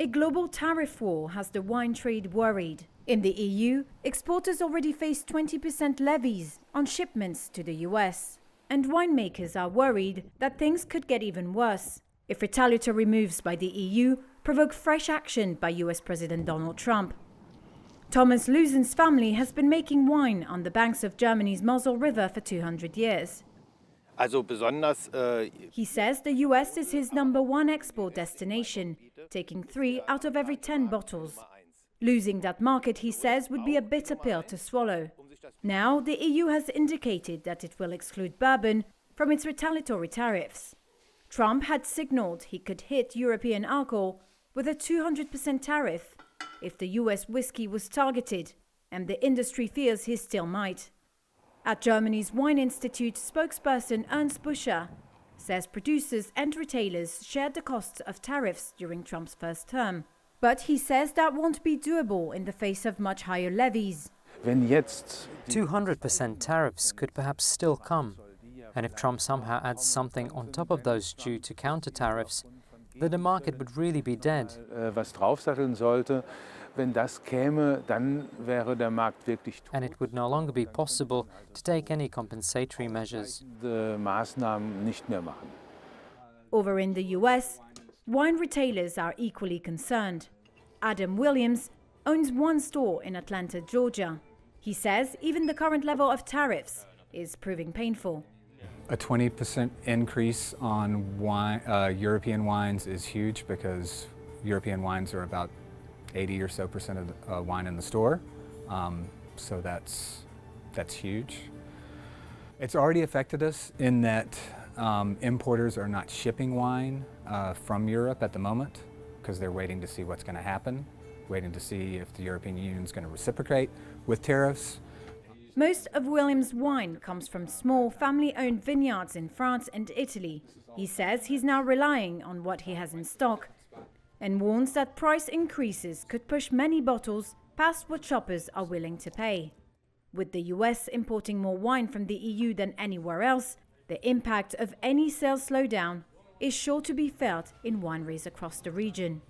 A global tariff war has the wine trade worried. In the EU, exporters already face 20% levies on shipments to the US. And winemakers are worried that things could get even worse if retaliatory moves by the EU provoke fresh action by US President Donald Trump. Thomas Lusen's family has been making wine on the banks of Germany's Mosel River for 200 years. He says the US is his #1 export destination, taking 3 out of every 10 bottles. Losing that market, he says, would be a bitter pill to swallow. Now, the EU has indicated that it will exclude bourbon from its retaliatory tariffs. Trump had signaled he could hit European alcohol with a 200% tariff if the US whiskey was targeted, and the industry fears he still might. At Germany's Wine Institute, spokesperson Ernst Buscher says producers and retailers shared the costs of tariffs during Trump's first term. But he says that won't be doable in the face of much higher levies. 200% tariffs could perhaps still come. And if Trump somehow adds something on top of those due to counter tariffs, then the market would really be dead. And it would no longer be possible to take any compensatory measures. Over in the US, wine retailers are equally concerned. Adam Williams owns one store in Atlanta, Georgia. He says even the current level of tariffs is proving painful. A 20% increase on European wines is huge because European wines are about 80 or so percent of the wine in the store. So that's huge. It's already affected us in that importers are not shipping wine from Europe at the moment because they're waiting to see what's going to happen, waiting to see if the European Union is going to reciprocate with tariffs. Most of Williams' wine comes from small family-owned vineyards in France and Italy. He says he's now relying on what he has in stock and warns that price increases could push many bottles past what shoppers are willing to pay. With the US importing more wine from the EU than anywhere else, the impact of any sales slowdown is sure to be felt in wineries across the region.